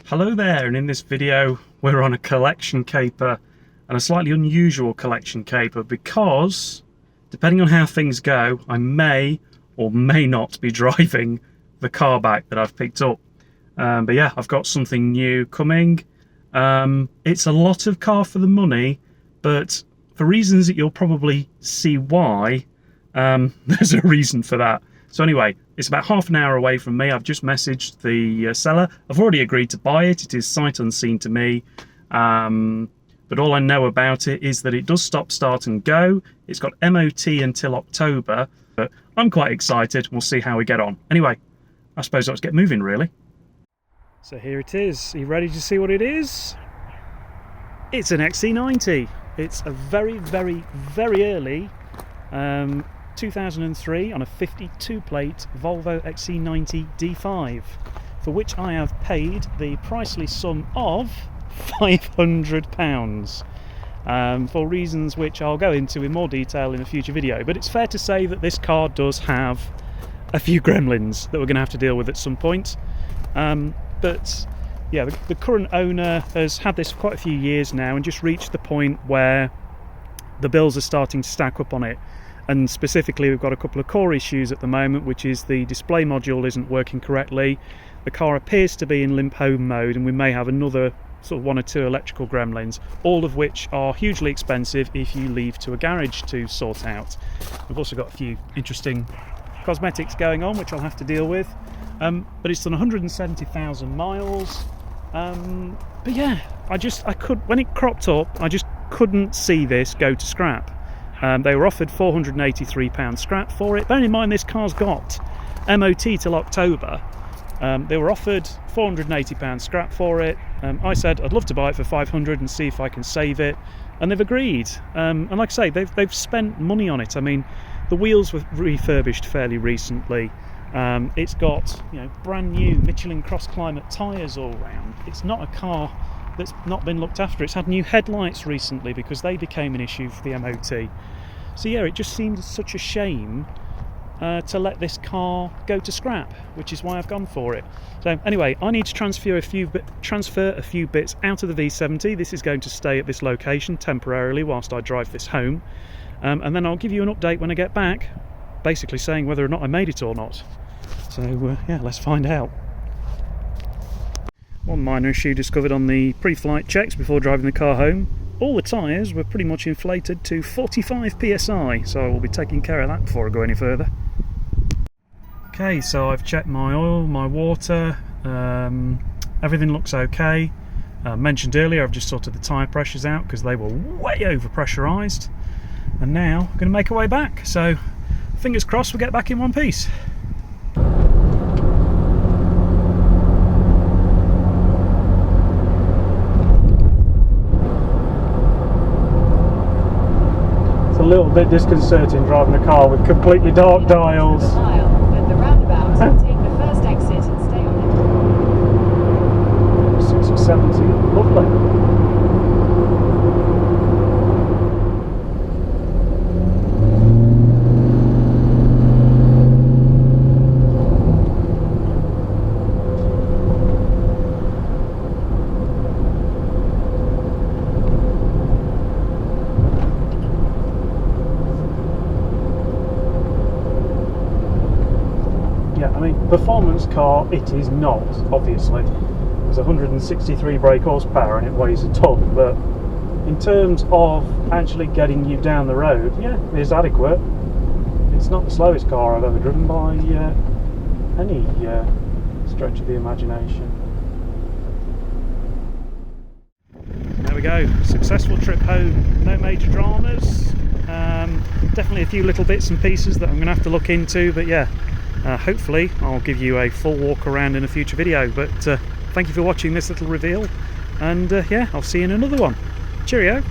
Hello there, and in this video we're on a collection caper, and a slightly unusual collection caper because depending on how things go I may or may not be driving the car back that I've picked up. But yeah, I've got something new coming. It's a lot of car for the money, but for reasons that you'll probably see why, there's a reason for that. So anyway, it's about half an hour away from me. I've just messaged the seller. I've already agreed to buy it. It is sight unseen to me. But all I know about it is that it does stop, start and go. It's got MOT until October. But I'm quite excited. We'll see how we get on. Anyway, I suppose let's get moving really. So here it is. Are you ready to see what it is? It's an XC90. It's a very, very, very early 2003 on a 52 plate Volvo XC90 D5, for which I have paid the priceless sum of £500 for reasons which I'll go into in more detail in a future video. But it's fair to say that this car does have a few gremlins that we're going to have to deal with at some point. But yeah, the current owner has had this for quite a few years now and just reached the point where the bills are starting to stack up on it. And specifically, we've got a couple of core issues at the moment, which is the display module isn't working correctly. The car appears to be in limp home mode, and we may have another sort of one or two electrical gremlins, all of which are hugely expensive if you leave to a garage to sort out. We've also got a few interesting cosmetics going on, which I'll have to deal with. But it's done 170,000 miles. But yeah, when it cropped up, I just couldn't see this go to scrap. They were offered £483 scrap for it. Bearing in mind this car's got MOT till October. They were offered £480 scrap for it. I said I'd love to buy it for £500 and see if I can save it, and they've agreed. And like I say, they've spent money on it. I mean, the wheels were refurbished fairly recently. It's got brand new Michelin Cross Climate tyres all round. It's not a car that's not been looked after. It's had new headlights recently because they became an issue for the MOT. So yeah, it just seemed such a shame to let this car go to scrap, which is why I've gone for it. So anyway, I need to transfer a few bits out of the V70. This is going to stay at this location temporarily whilst I drive this home, and then I'll give you an update when I get back, basically saying whether or not I made it or not. So yeah, let's find out. One minor issue discovered on the pre-flight checks before driving the car home: all the tyres were pretty much inflated to 45 psi, so I will be taking care of that before I go any further. Okay, so I've checked my oil, my water, everything looks okay. Mentioned earlier, I've just sorted the tyre pressures out because they were way over pressurised, and now I'm going to make our way back, so fingers crossed we get back in one piece. A little bit disconcerting driving a car with completely dark dials. At the roundabout, take the first exit and stay on it. 6 or 70, lovely. I mean, performance car it is not, obviously. There's 163 brake horsepower and it weighs a ton, but in terms of actually getting you down the road, yeah, it is adequate. It's not the slowest car I've ever driven by any stretch of the imagination. There we go, successful trip home, no major dramas. Definitely a few little bits and pieces that I'm going to have to look into, but yeah. Hopefully I'll give you a full walk around in a future video, but thank you for watching this little reveal, and yeah, I'll see you in another one. Cheerio.